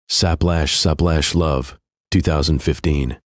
Saplash Love, 2015.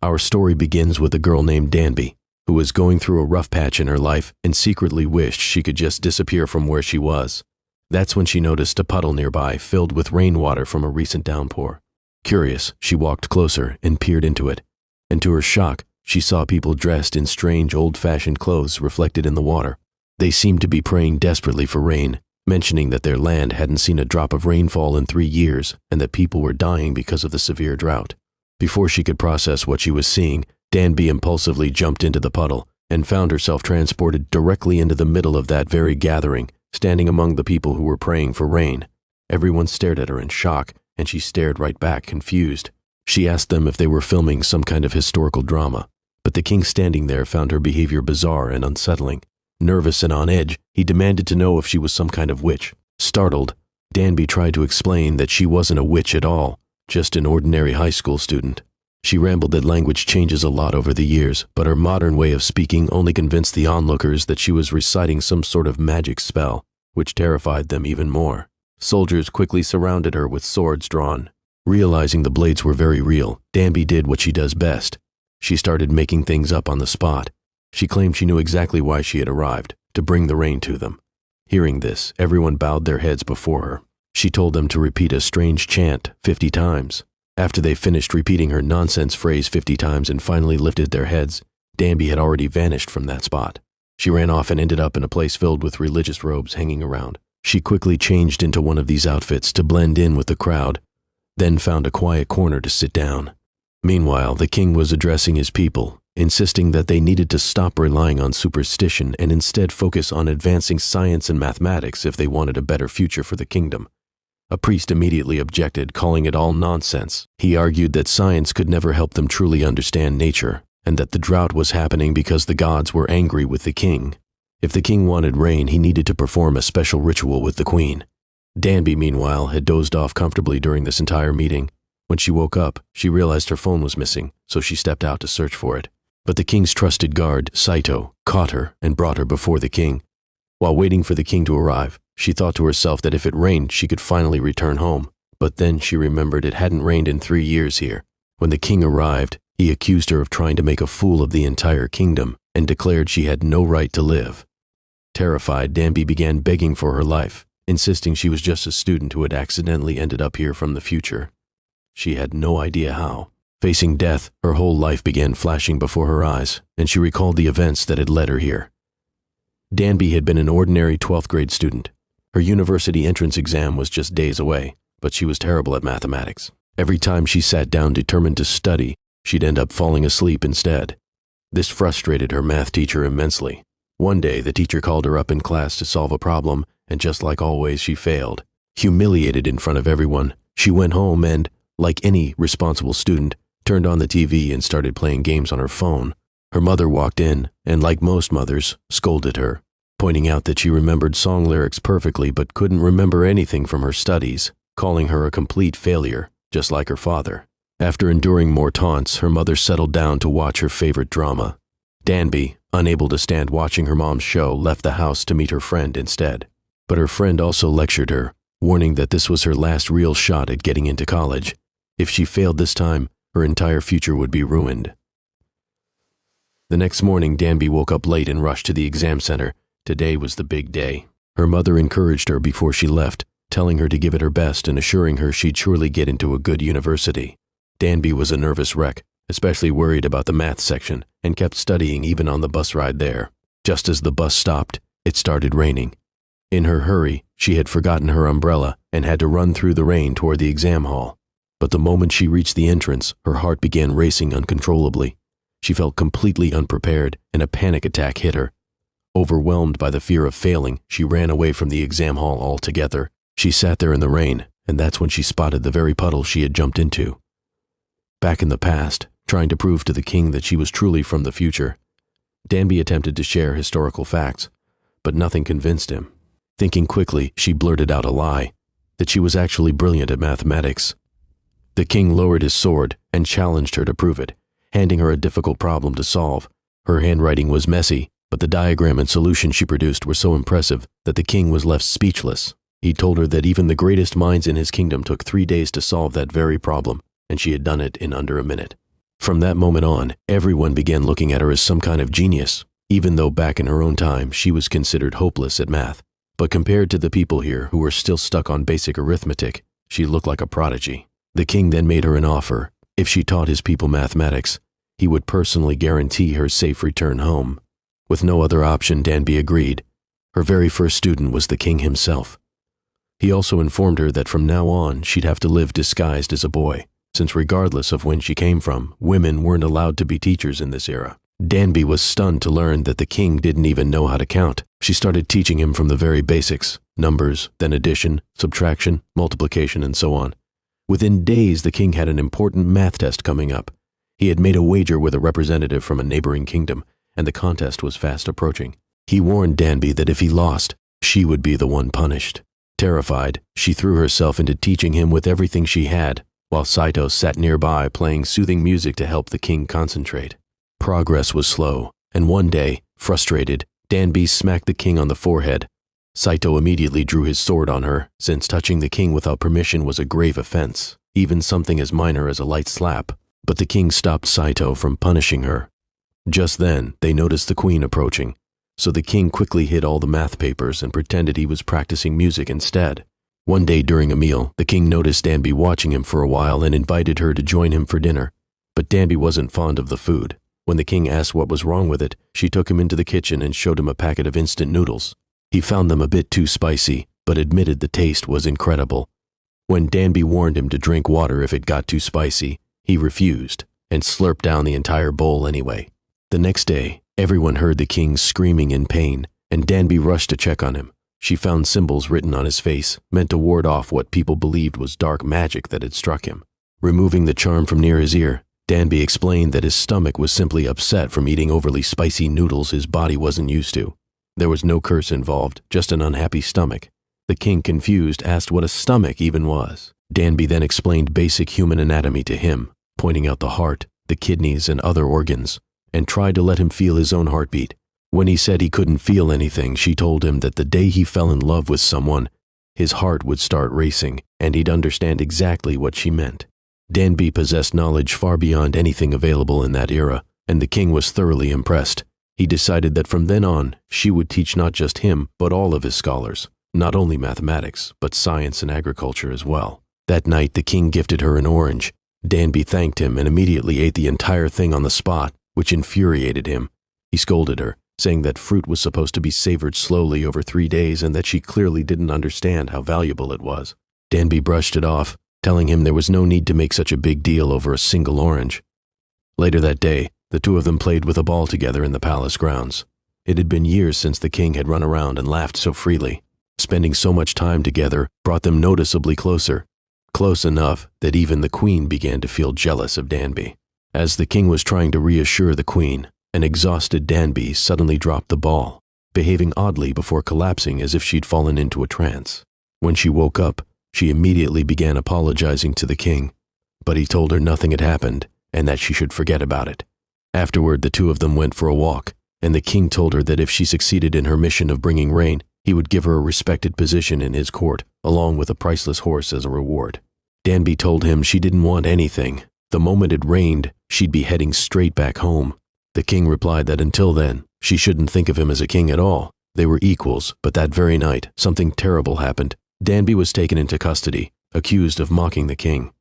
Our story begins with a girl named Danby, who was going through a rough patch in her life and secretly wished she could just disappear from where she was. That's when she noticed a puddle nearby filled with rainwater from a recent downpour. Curious, she walked closer and peered into it, and to her shock, she saw people dressed in strange old-fashioned clothes reflected in the water. They seemed to be praying desperately for rain, mentioning that their land hadn't seen a drop of rainfall in 3 years and that people were dying because of the severe drought. Before she could process what she was seeing, Danby impulsively jumped into the puddle and found herself transported directly into the middle of that very gathering, standing among the people who were praying for rain. Everyone stared at her in shock, and she stared right back, confused. She asked them if they were filming some kind of historical drama, but the king standing there found her behavior bizarre and unsettling. Nervous and on edge, he demanded to know if she was some kind of witch. Startled, Danby tried to explain that she wasn't a witch at all, just an ordinary high school student. She rambled that language changes a lot over the years, but her modern way of speaking only convinced the onlookers that she was reciting some sort of magic spell, which terrified them even more. Soldiers quickly surrounded her with swords drawn. Realizing the blades were very real, Danby did what she does best. She started making things up on the spot. She claimed she knew exactly why she had arrived, to bring the rain to them. Hearing this, everyone bowed their heads before her. She told them to repeat a strange chant 50 times. After they finished repeating her nonsense phrase 50 times and finally lifted their heads, Danby had already vanished from that spot. She ran off and ended up in a place filled with religious robes hanging around. She quickly changed into one of these outfits to blend in with the crowd, then found a quiet corner to sit down. Meanwhile, the king was addressing his people, insisting that they needed to stop relying on superstition and instead focus on advancing science and mathematics if they wanted a better future for the kingdom. A priest immediately objected, calling it all nonsense. He argued that science could never help them truly understand nature, and that the drought was happening because the gods were angry with the king. If the king wanted rain, he needed to perform a special ritual with the queen. Danby, meanwhile, had dozed off comfortably during this entire meeting. When she woke up, she realized her phone was missing, so she stepped out to search for it. But the king's trusted guard, Saito, caught her and brought her before the king. While waiting for the king to arrive, she thought to herself that if it rained, she could finally return home. But then she remembered it hadn't rained in 3 years here. When the king arrived, he accused her of trying to make a fool of the entire kingdom and declared she had no right to live. Terrified, Danby began begging for her life, insisting she was just a student who had accidentally ended up here from the future. She had no idea how. Facing death, her whole life began flashing before her eyes, and she recalled the events that had led her here. Danby had been an ordinary 12th grade student. Her university entrance exam was just days away, but she was terrible at mathematics. Every time she sat down determined to study, she'd end up falling asleep instead. This frustrated her math teacher immensely. One day, the teacher called her up in class to solve a problem, and just like always, she failed. Humiliated in front of everyone, she went home and, like any responsible student, turned on the TV and started playing games on her phone. Her mother walked in, and like most mothers, scolded her, pointing out that she remembered song lyrics perfectly but couldn't remember anything from her studies, calling her a complete failure, just like her father. After enduring more taunts, her mother settled down to watch her favorite drama. Danby, unable to stand watching her mom's show, left the house to meet her friend instead. But her friend also lectured her, warning that this was her last real shot at getting into college. If she failed this time, her entire future would be ruined. The next morning, Danby woke up late and rushed to the exam center. Today was the big day. Her mother encouraged her before she left, telling her to give it her best and assuring her she'd surely get into a good university. Danby was a nervous wreck, especially worried about the math section, and kept studying even on the bus ride there. Just as the bus stopped, it started raining. In her hurry, she had forgotten her umbrella and had to run through the rain toward the exam hall. But the moment she reached the entrance, her heart began racing uncontrollably. She felt completely unprepared, and a panic attack hit her. Overwhelmed by the fear of failing, she ran away from the exam hall altogether. She sat there in the rain, and that's when she spotted the very puddle she had jumped into. Back in the past, trying to prove to the king that she was truly from the future, Danby attempted to share historical facts, but nothing convinced him. Thinking quickly, she blurted out a lie, that she was actually brilliant at mathematics. The king lowered his sword and challenged her to prove it, handing her a difficult problem to solve. Her handwriting was messy, but the diagram and solution she produced were so impressive that the king was left speechless. He told her that even the greatest minds in his kingdom took 3 days to solve that very problem, and she had done it in under a minute. From that moment on, everyone began looking at her as some kind of genius, even though back in her own time she was considered hopeless at math. But compared to the people here who were still stuck on basic arithmetic, she looked like a prodigy. The king then made her an offer. If she taught his people mathematics, he would personally guarantee her safe return home. With no other option, Danby agreed. Her very first student was the king himself. He also informed her that from now on she'd have to live disguised as a boy, since regardless of when she came from, women weren't allowed to be teachers in this era. Danby was stunned to learn that the king didn't even know how to count. She started teaching him from the very basics, numbers, then addition, subtraction, multiplication, and so on. Within days, the king had an important math test coming up. He had made a wager with a representative from a neighboring kingdom, and the contest was fast approaching. He warned Danby that if he lost, she would be the one punished. Terrified, she threw herself into teaching him with everything she had, while Saito sat nearby playing soothing music to help the king concentrate. Progress was slow, and one day, frustrated, Danby smacked the king on the forehead. Saito immediately drew his sword on her, since touching the king without permission was a grave offense, even something as minor as a light slap. But the king stopped Saito from punishing her. Just then, they noticed the queen approaching, so the king quickly hid all the math papers and pretended he was practicing music instead. One day during a meal, the king noticed Danby watching him for a while and invited her to join him for dinner. But Danby wasn't fond of the food. When the king asked what was wrong with it, she took him into the kitchen and showed him a packet of instant noodles. He found them a bit too spicy, but admitted the taste was incredible. When Danby warned him to drink water if it got too spicy, he refused and slurped down the entire bowl anyway. The next day, everyone heard the king screaming in pain, and Danby rushed to check on him. She found symbols written on his face, meant to ward off what people believed was dark magic that had struck him. Removing the charm from near his ear, Danby explained that his stomach was simply upset from eating overly spicy noodles his body wasn't used to. There was no curse involved, just an unhappy stomach. The king, confused, asked what a stomach even was. Danby then explained basic human anatomy to him, pointing out the heart, the kidneys, and other organs, and tried to let him feel his own heartbeat. When he said he couldn't feel anything, she told him that the day he fell in love with someone, his heart would start racing, and he'd understand exactly what she meant. Danby possessed knowledge far beyond anything available in that era, and the king was thoroughly impressed. He decided that from then on, she would teach not just him, but all of his scholars, not only mathematics, but science and agriculture as well. That night, the king gifted her an orange. Danby thanked him and immediately ate the entire thing on the spot, which infuriated him. He scolded her, saying that fruit was supposed to be savored slowly over 3 days and that she clearly didn't understand how valuable it was. Danby brushed it off, telling him there was no need to make such a big deal over a single orange. Later that day, the two of them played with a ball together in the palace grounds. It had been years since the king had run around and laughed so freely. Spending so much time together brought them noticeably closer, close enough that even the queen began to feel jealous of Danby. As the king was trying to reassure the queen, an exhausted Danby suddenly dropped the ball, behaving oddly before collapsing as if she'd fallen into a trance. When she woke up, she immediately began apologizing to the king, but he told her nothing had happened and that she should forget about it. Afterward, the two of them went for a walk, and the king told her that if she succeeded in her mission of bringing rain, he would give her a respected position in his court, along with a priceless horse as a reward. Danby told him she didn't want anything. The moment it rained, she'd be heading straight back home. The king replied that until then, she shouldn't think of him as a king at all. They were equals, but that very night, something terrible happened. Danby was taken into custody, accused of mocking the king.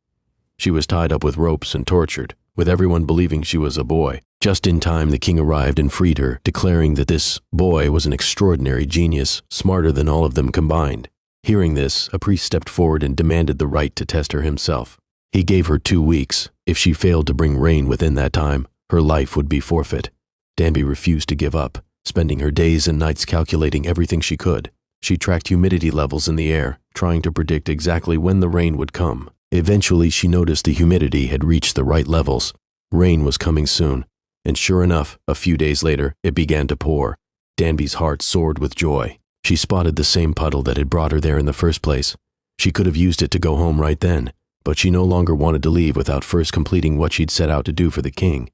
She was tied up with ropes and tortured, with everyone believing she was a boy. Just in time, the king arrived and freed her, declaring that this boy was an extraordinary genius, smarter than all of them combined. Hearing this, a priest stepped forward and demanded the right to test her himself. He gave her 2 weeks. If she failed to bring rain within that time, her life would be forfeit. Danby refused to give up, spending her days and nights calculating everything she could. She tracked humidity levels in the air, trying to predict exactly when the rain would come. Eventually, she noticed the humidity had reached the right levels. Rain was coming soon, and sure enough, a few days later, it began to pour. Danby's heart soared with joy. She spotted the same puddle that had brought her there in the first place. She could have used it to go home right then, but she no longer wanted to leave without first completing what she'd set out to do for the king.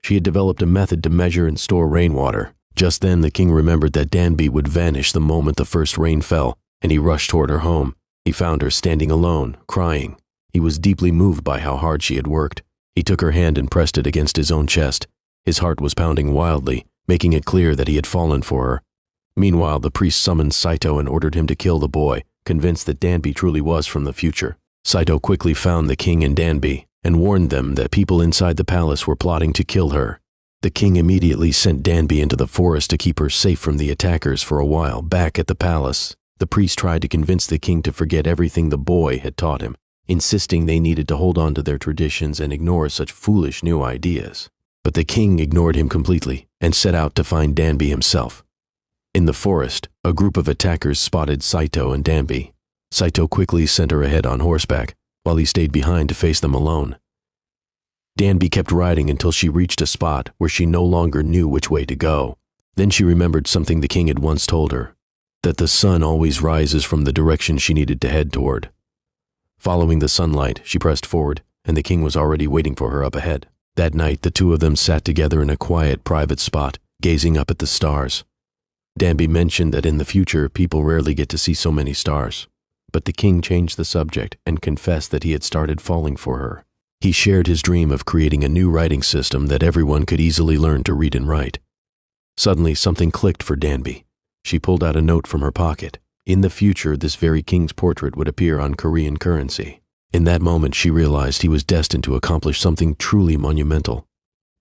She had developed a method to measure and store rainwater. Just then, the king remembered that Danby would vanish the moment the first rain fell, and he rushed toward her home. He found her standing alone, crying. He was deeply moved by how hard she had worked. He took her hand and pressed it against his own chest. His heart was pounding wildly, making it clear that he had fallen for her. Meanwhile, the priest summoned Saito and ordered him to kill the boy, convinced that Danby truly was from the future. Saito quickly found the king and Danby and warned them that people inside the palace were plotting to kill her. The king immediately sent Danby into the forest to keep her safe from the attackers for a while. Back at the palace, the priest tried to convince the king to forget everything the boy had taught him, insisting they needed to hold on to their traditions and ignore such foolish new ideas. But the king ignored him completely and set out to find Danby himself. In the forest, a group of attackers spotted Saito and Danby. Saito quickly sent her ahead on horseback, while he stayed behind to face them alone. Danby kept riding until she reached a spot where she no longer knew which way to go. Then she remembered something the king had once told her, that the sun always rises from the direction she needed to head toward. Following the sunlight, she pressed forward, and the king was already waiting for her up ahead. That night, the two of them sat together in a quiet, private spot, gazing up at the stars. Danby mentioned that in the future, people rarely get to see so many stars. But the king changed the subject and confessed that he had started falling for her. He shared his dream of creating a new writing system that everyone could easily learn to read and write. Suddenly, something clicked for Danby. She pulled out a note from her pocket. In the future, this very king's portrait would appear on Korean currency. In that moment, she realized he was destined to accomplish something truly monumental.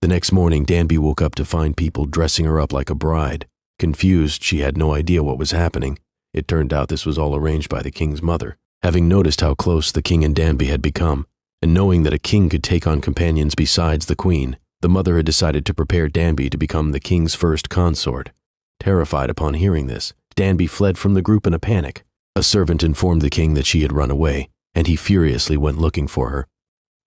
The next morning, Danby woke up to find people dressing her up like a bride. Confused, she had no idea what was happening. It turned out this was all arranged by the king's mother. Having noticed how close the king and Danby had become, and knowing that a king could take on companions besides the queen, the mother had decided to prepare Danby to become the king's first consort. Terrified upon hearing this, Danby fled from the group in a panic. A servant informed the king that she had run away, and he furiously went looking for her.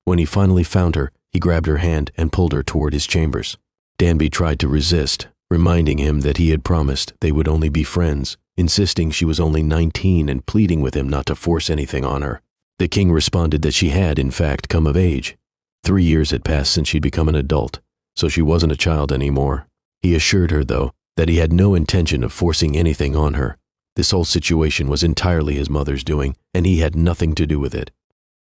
When he finally found her, he grabbed her hand and pulled her toward his chambers. Danby tried to resist, reminding him that he had promised they would only be friends, insisting she was only 19 and pleading with him not to force anything on her. The king responded that she had, in fact, come of age. 3 years had passed since she'd become an adult, so she wasn't a child anymore. He assured her, though, that he had no intention of forcing anything on her. This whole situation was entirely his mother's doing, and he had nothing to do with it.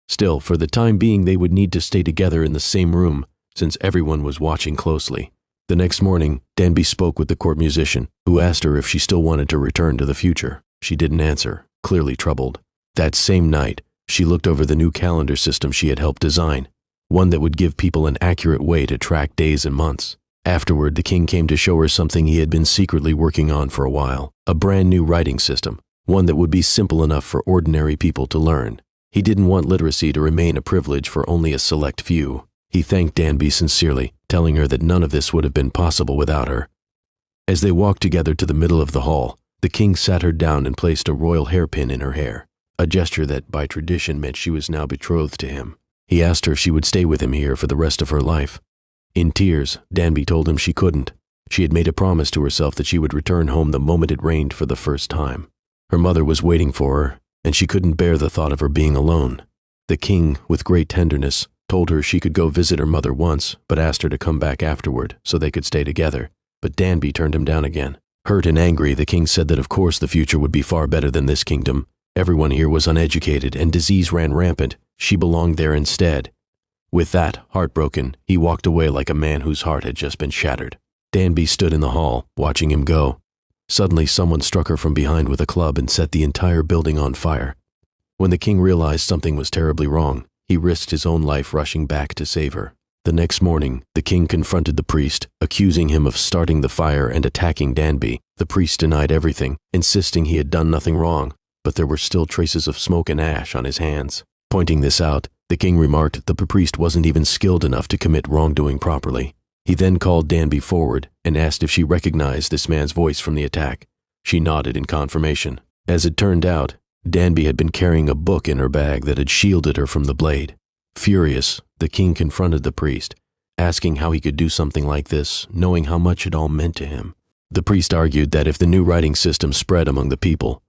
Still, for the time being, they would need to stay together in the same room, since everyone was watching closely. The next morning, Danby spoke with the court musician, who asked her if she still wanted to return to the future. She didn't answer, clearly troubled. That same night, she looked over the new calendar system she had helped design, one that would give people an accurate way to track days and months. Afterward, the king came to show her something he had been secretly working on for a while, a brand new writing system, one that would be simple enough for ordinary people to learn. He didn't want literacy to remain a privilege for only a select few. He thanked Danby sincerely, telling her that none of this would have been possible without her. As they walked together to the middle of the hall, the king sat her down and placed a royal hairpin in her hair, a gesture that by tradition meant she was now betrothed to him. He asked her if she would stay with him here for the rest of her life. In tears, Danby told him she couldn't. She had made a promise to herself that she would return home the moment it rained for the first time. Her mother was waiting for her, and she couldn't bear the thought of her being alone. The king, with great tenderness, told her she could go visit her mother once, but asked her to come back afterward so they could stay together. But Danby turned him down again. Hurt and angry, the king said that of course the future would be far better than this kingdom. Everyone here was uneducated and disease ran rampant. She belonged there instead. With that, heartbroken, he walked away like a man whose heart had just been shattered. Danby stood in the hall, watching him go. Suddenly, someone struck her from behind with a club and set the entire building on fire. When the king realized something was terribly wrong, he risked his own life rushing back to save her. The next morning, the king confronted the priest, accusing him of starting the fire and attacking Danby. The priest denied everything, insisting he had done nothing wrong, but there were still traces of smoke and ash on his hands. Pointing this out, the king remarked that the priest wasn't even skilled enough to commit wrongdoing properly. He then called Danby forward and asked if she recognized this man's voice from the attack. She nodded in confirmation. As it turned out, Danby had been carrying a book in her bag that had shielded her from the blade. Furious, the king confronted the priest, asking how he could do something like this, knowing how much it all meant to him. The priest argued that if the new writing system spread among the people,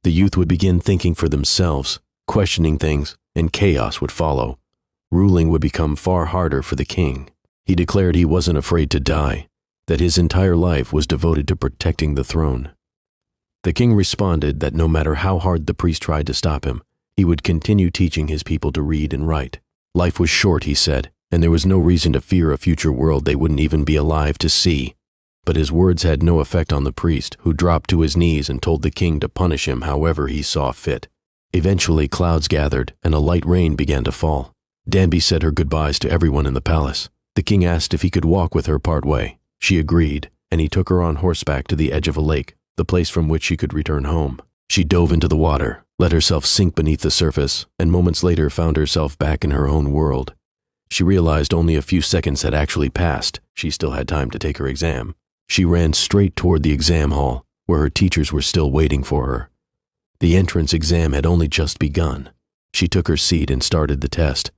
the youth would begin thinking for themselves, questioning things, and chaos would follow. Ruling would become far harder for the king. He declared he wasn't afraid to die, that his entire life was devoted to protecting the throne. The king responded that no matter how hard the priest tried to stop him, he would continue teaching his people to read and write. Life was short, he said, and there was no reason to fear a future world they wouldn't even be alive to see. But his words had no effect on the priest, who dropped to his knees and told the king to punish him however he saw fit. Eventually, clouds gathered, and a light rain began to fall. Danby said her goodbyes to everyone in the palace. The king asked if he could walk with her part way. She agreed, and he took her on horseback to the edge of a lake, the place from which she could return home. She dove into the water, let herself sink beneath the surface, and moments later found herself back in her own world. She realized only a few seconds had actually passed. She still had time to take her exam. She ran straight toward the exam hall, where her teachers were still waiting for her. The entrance exam had only just begun. She took her seat and started the test.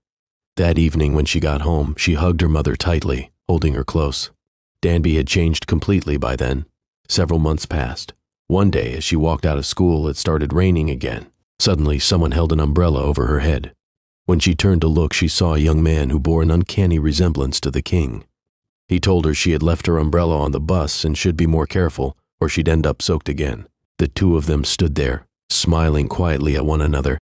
That evening when she got home, she hugged her mother tightly, holding her close. Danby had changed completely by then. Several months passed. One day, as she walked out of school, it started raining again. Suddenly, someone held an umbrella over her head. When she turned to look, she saw a young man who bore an uncanny resemblance to the king. He told her she had left her umbrella on the bus and should be more careful, or she'd end up soaked again. The two of them stood there, smiling quietly at one another,